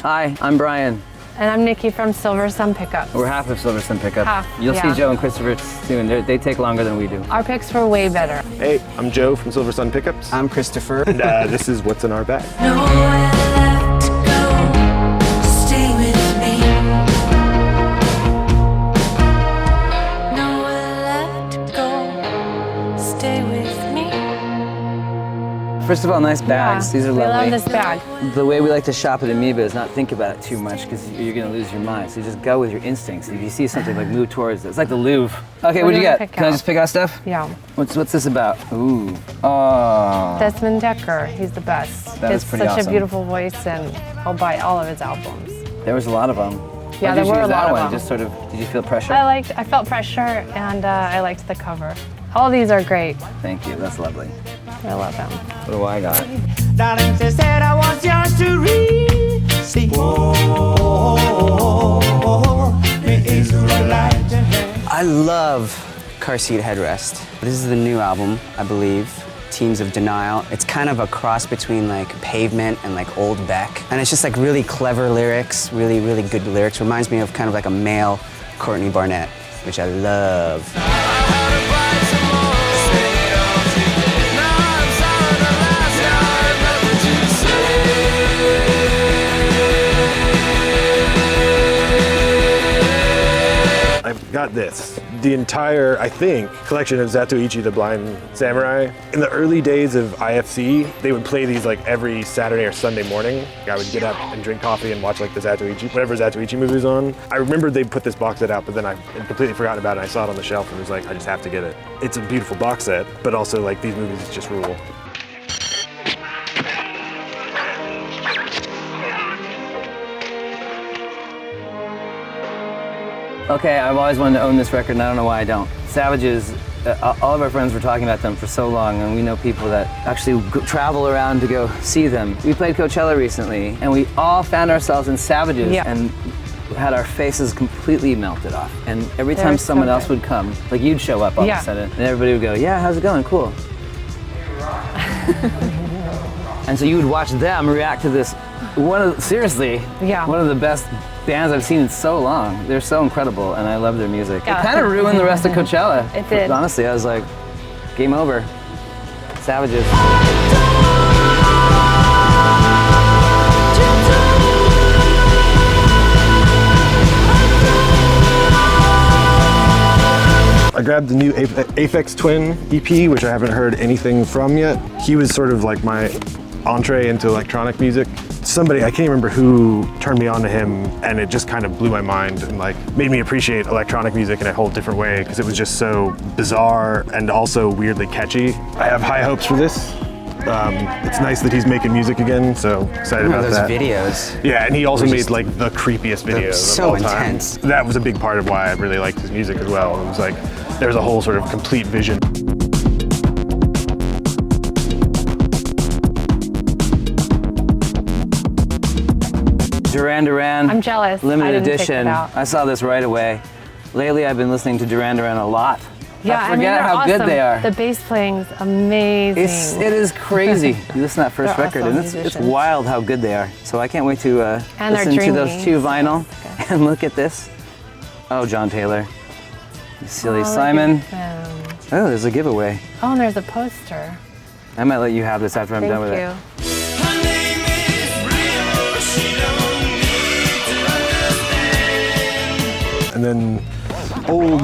Hi, I'm Brian. And I'm Nikki from Silversun Pickups. We're half of Silversun Pickups. You'll yeah. see Joe and Christopher soon. They take longer than we do. Our picks were way better. Hey, I'm Joe from Silversun Pickups. I'm Christopher. And this is what's in our bag. Nowhere left to go, stay with me. Nowhere left to go, stay with me. First of all, nice bags. Yeah, These are we lovely. love this bag. The way we like to shop at Amoeba is not think about it too much because you're going to lose your mind. So you just go with your instincts. If you see something, like move towards it. It's like the Louvre. Okay, what do you got? Can I just pick out stuff? Yeah. What's this about? Ooh. Oh. Desmond Dekker, he's the best. That is It's pretty such awesome. a beautiful voice, and I'll buy all of his albums. There was a lot of them. Yeah, Why'd there you were choose a that lot one? of them. Just sort of, did you feel pressure? I felt pressure, and I liked the cover. All of these are great. Thank you, that's lovely. I love them. What do I got? Darling, she said I was yours to read. See, I love Car Seat Headrest. This is the new album, I believe. Teens of Denial. It's kind of a cross between like Pavement and like Old Beck. And it's just like really clever lyrics, really, really good lyrics. Reminds me of kind of like a male Courtney Barnett, which I love. I've got this. The entire, I think, collection of Zatoichi the Blind Samurai. In the early days of IFC, they would play these like every Saturday or Sunday morning. I would get up and drink coffee and watch like the Zatoichi, whatever Zatoichi movie was on. I remember they put this box set out, but then I had completely forgotten about it. I saw it on the shelf and was like, I just have to get it. It's a beautiful box set, but also like these movies just rule. Okay, I've always wanted to own this record and I don't know why I don't. Savages, all of our friends were talking about them for so long, and we know people that actually travel around to go see them. We played Coachella recently and we all found ourselves in Savages and had our faces completely melted off. And every time someone else would come, like you'd show up all of a sudden and everybody would go, yeah, how's it going? Cool. And so you would watch them react to this, seriously, one of the best bands I've seen in so long. They're so incredible and I love their music. It kind of ruined the rest of Coachella. It did. But honestly, I was like, game over. Savages. I grabbed the new Aphex Twin EP, which I haven't heard anything from yet. He was sort of like my entree into electronic music. Somebody, I can't remember who, turned me on to him, and it just kind of blew my mind and like made me appreciate electronic music in a whole different way because it was just so bizarre and also weirdly catchy. I have high hopes for this. It's nice that he's making music again, so excited about those that. videos. Yeah, and he also made like the creepiest videos so of all time. intense. That was a big part of why I really liked his music as well. It was like, there was a whole sort of complete vision. Duran. I'm jealous. Limited I didn't pick edition. it out. I saw this right away. Lately I've been listening to Duran a lot. Yeah, I forget they're how awesome. good they are. The bass playing's amazing. It is crazy. You listen to that first They're record awesome and it's musicians. wild how good they are. So I can't wait to And they're listen to those dreamy. two vinyl and look at this. Oh, John Taylor. You silly Oh, look Simon. at them. Oh, there's a giveaway. Oh, and there's a poster. I might let you have this after I'm Thank done with you. it. And then old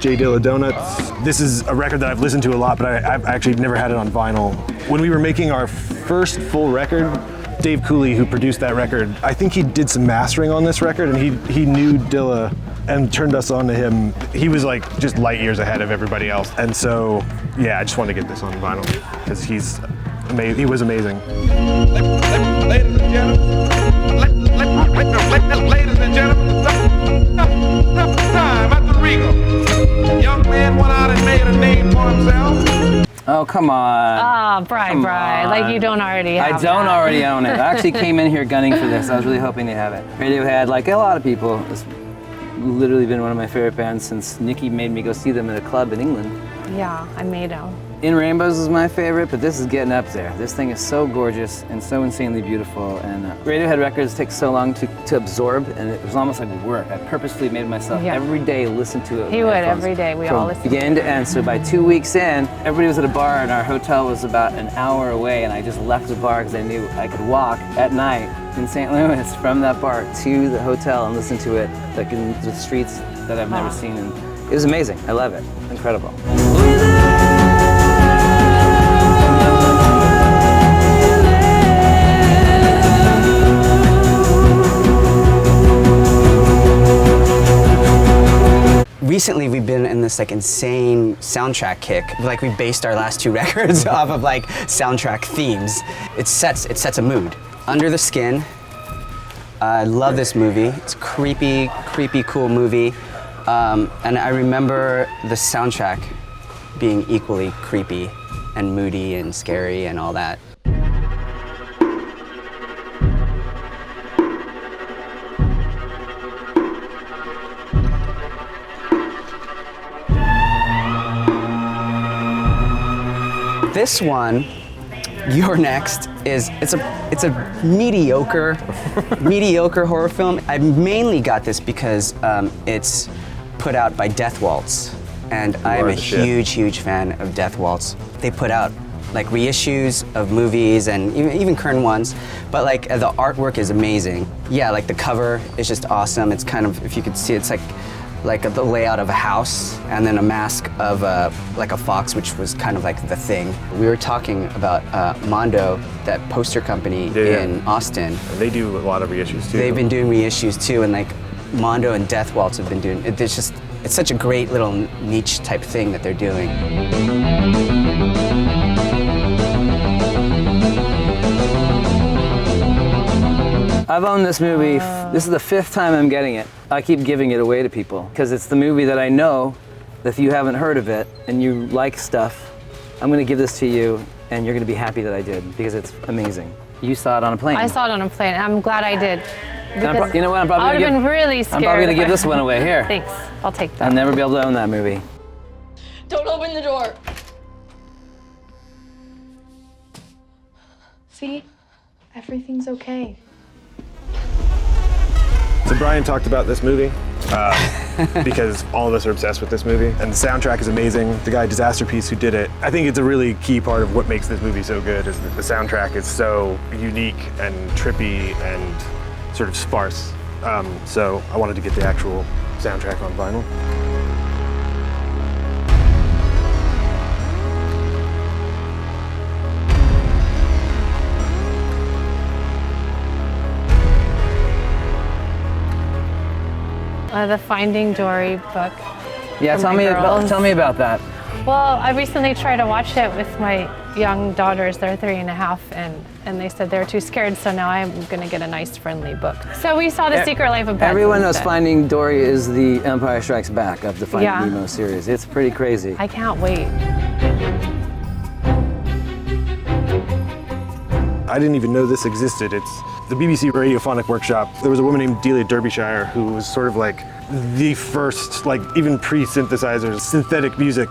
J Dilla Donuts. This is a record that I've listened to a lot, but I've actually never had it on vinyl. When we were making our first full record, Dave Cooley, who produced that record, I think he did some mastering on this record, and he knew Dilla and turned us on to him. He was like just light years ahead of everybody else. And so, yeah, I just wanted to get this on vinyl because he was amazing. Ladies and gentlemen, time at the Regal. Young man went out and made a name for himself. Oh, come on. Ah, Bri, like you don't already have I don't that. already own it. I actually came in here gunning for this. I was really hoping to have it. Radiohead, like a lot of people, it's literally been one of my favorite bands since Nikki made me go see them at a club in England. Yeah, I made them. In Rainbows is my favorite, but this is getting up there. This thing is so gorgeous and so insanely beautiful. And Radiohead records take so long to absorb, and it was almost like work. I purposely made myself every day listen to it. He would every day. We all listened. From beginning to end. So by 2 weeks in, everybody was at a bar, and our hotel was about an hour away. And I just left the bar because I knew I could walk at night in St. Louis from that bar to the hotel and listen to it like in the streets that I've never seen. And it was amazing. I love it. Incredible. Recently, we've been in this like insane soundtrack kick. Like we based our last 2 records off of like soundtrack themes. It sets a mood. Under the Skin. I love this movie. It's a creepy, cool movie. And I remember the soundtrack being equally creepy and moody and scary and all that. This one, You're Next, it's a mediocre horror film. I mainly got this because it's put out by Death Waltz, and I am a huge fan of Death Waltz. They put out like reissues of movies and even current ones, but like the artwork is amazing. Yeah, like the cover is just awesome. It's kind of, if you could see, it's like the layout of a house and then a mask of like a fox, which was kind of like the thing. We were talking about Mondo, that poster company in Austin. And they do a lot of reissues too. They've been doing reissues too, and like Mondo and Death Waltz have been doing, it's such a great little niche type thing that they're doing. I've owned this movie, this is the 5th time I'm getting it. I keep giving it away to people because it's the movie that I know that if you haven't heard of it and you like stuff, I'm gonna give this to you and you're gonna be happy that I did because it's amazing. You saw it on a plane. I saw it on a plane, and I'm glad I did. You know what, I would have been really scared. I'm probably gonna give this one away, here. Thanks, I'll take that. I'll never be able to own that movie. Don't open the door. See? Everything's okay. So Brian talked about this movie because all of us are obsessed with this movie, and the soundtrack is amazing. The guy Disasterpiece who did it, I think it's a really key part of what makes this movie so good is that the soundtrack is so unique and trippy and sort of sparse. So I wanted to get the actual soundtrack on vinyl. The Finding Dory book. Yeah, tell me about that. Well, I recently tried to watch it with my young daughters. They're 3.5, and they said they're too scared. So now I'm going to get a nice, friendly book. So we saw The Secret Life of Pets. Everyone knows Finding Dory is the Empire Strikes Back of the Finding Nemo series. It's pretty crazy. I can't wait. I didn't even know this existed. It's the BBC Radiophonic Workshop. There was a woman named Dilla Derbyshire who was sort of like the first, like even pre-synthesizers, synthetic music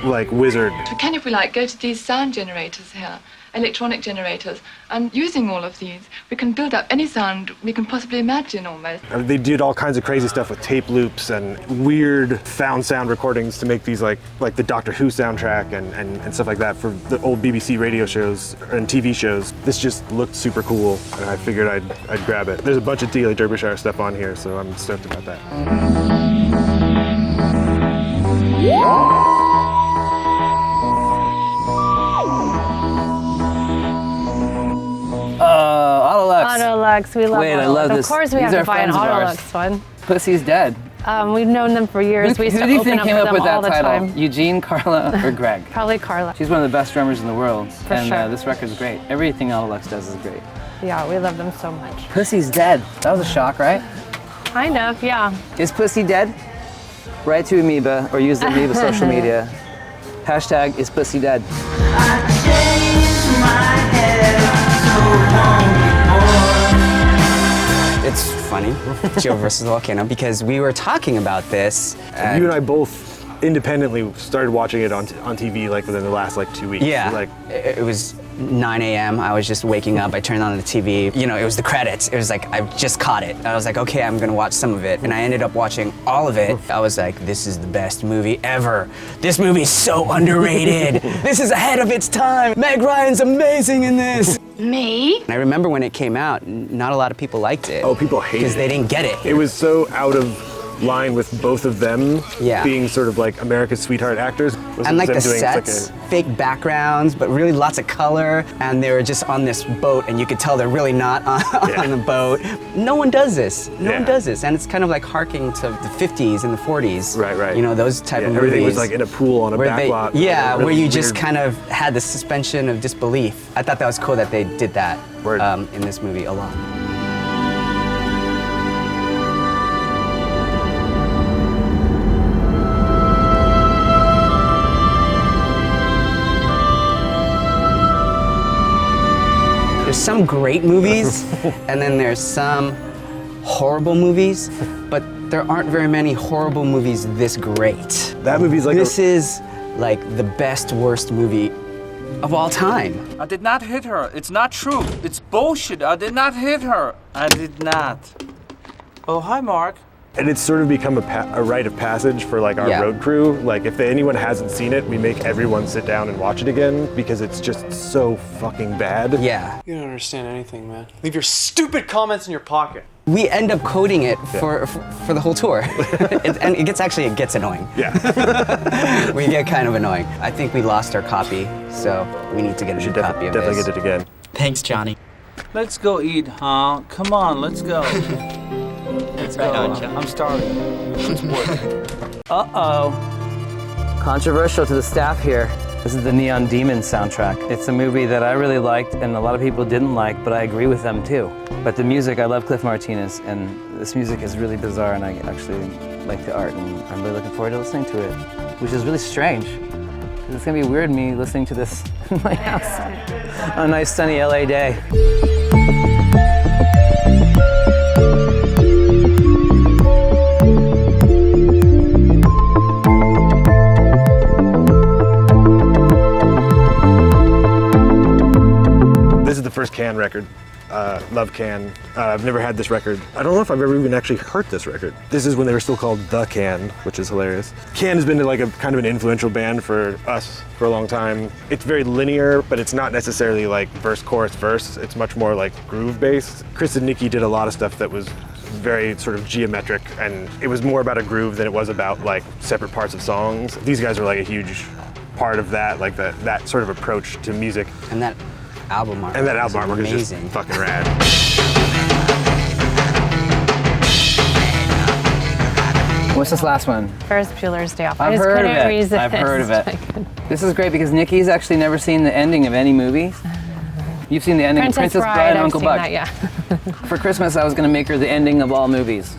like wizard. We can, if we like, go to these sound generators here, electronic generators, and using all of these, we can build up any sound we can possibly imagine almost. They did all kinds of crazy stuff with tape loops and weird found sound recordings to make these like the Doctor Who soundtrack and stuff like that for the old BBC radio shows and TV shows. This just looked super cool, and I figured I'd grab it. There's a bunch of Dilla Derbyshire stuff on here, so I'm stoked about that. Autolux, we love Wait, Autolux. I love this. Of course we These have to are buy an friends of ours. Autolux one. Pussy's Dead. We've known them for years. We used Who to do you open think up came for up them with all that the title? time. Eugene, Carla, or Greg? Probably Carla. She's one of the best drummers in the world. For and sure. This record's great. Everything Autolux does is great. Yeah, we love them so much. Pussy's dead. That was a shock, right? Kind of, yeah. Is Pussy dead? Write to Amoeba or use the Amoeba social media. Hashtag is Pussy dead. It's funny, Joe versus the Volcano, because we were talking about this. You and I both independently started watching it on TV like within the last like 2 weeks. Yeah, Like, it was 9 a.m. I was just waking up. I turned on the TV. You know, it was the credits. It was like, I just caught it. I was like, okay, I'm gonna watch some of it. And I ended up watching all of it. I was like, this is the best movie ever. This movie's so underrated. This is ahead of its time. Meg Ryan's amazing in this. Me? And I remember when it came out, not a lot of people liked it. oh, people hated Because they didn't get it. It was so out of line with both of them Yeah. being sort of like America's sweetheart actors. And like them the doing sets, fake backgrounds, but really lots of color. And they were just on this boat, and you could tell they're really not on the boat. No one does this. No one does this. And it's kind of like harking to the 50s and the 40s. Right. You know, those type of movies. Everything was like in a pool on a where back lot. Yeah, Really where you just weird. kind of had the suspension of disbelief. I thought that was cool that they did that Word. in this movie a lot. There's some great movies, and then there's some horrible movies, but there aren't very many horrible movies this great. That movie's like This is like the best, worst movie of all time. I did not hit her. It's not true. It's bullshit. I did not hit her. I did not. Oh, hi, Mark. And it's sort of become a rite of passage for like our Yeah. road crew. Like if anyone hasn't seen it, we make everyone sit down and watch it again because it's just so fucking bad. Yeah. You don't understand anything, man. Leave your stupid comments in your pocket. We end up coding it for the whole tour. And it gets annoying. Yeah. We get kind of annoying. I think we lost our copy, so we need to get a new copy of Definitely this. get it again. Thanks, Johnny. Let's go eat, huh? Come on, let's go. Let's go. I'm starving. Let's work. Uh-oh. Controversial to the staff here. This is the Neon Demon soundtrack. It's a movie that I really liked and a lot of people didn't like, but I agree with them too. But the music, I love Cliff Martinez, and this music is really bizarre, and I actually like the art, and I'm really looking forward to listening to it, which is really strange. It's gonna be weird me listening to this in my house on a nice sunny LA day. This is the first Can record. Love Can. I've never had this record. I don't know if I've ever even actually heard this record. This is when they were still called The Can, which is hilarious. Can has been like a kind of an influential band for us for a long time. It's very linear, but it's not necessarily like verse, chorus, verse. It's much more like groove based. Chris and Nikki did a lot of stuff that was very sort of geometric, and it was more about a groove than it was about like separate parts of songs. These guys are like a huge part of that, like that sort of approach to music. And that album art. And that album artwork is amazing. just fucking rad. What's this last one? Ferris Bueller's Day Off. I've I just heard of couldn't it. resist. I've heard of it. This is great because Nikki's actually never seen the ending of any movie. You've seen the ending of Princess Bride and I've Uncle seen Buck. that, yeah. For Christmas, I was going to make her the ending of all movies.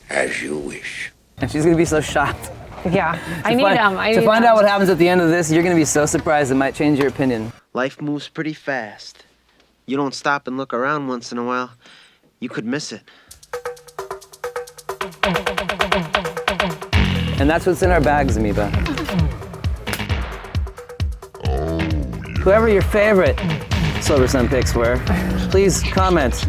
As you wish. And she's going to be so shocked. Yeah, I need them. To find out what happens at the end of this, you're going to be so surprised it might change your opinion. Life moves pretty fast. You don't stop and look around once in a while, you could miss it. And that's what's in our bags, Amoeba. Whoever your favorite Silversun picks were, please comment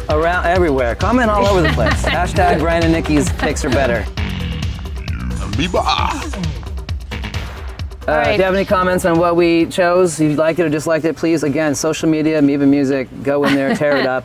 around everywhere. Comment all over the place. Hashtag Brian and Nikki's picks are better. Amoeba. If you have any comments on what we chose, if you like it or disliked it, please, again, social media, Amoeba Music, go in there, tear it up.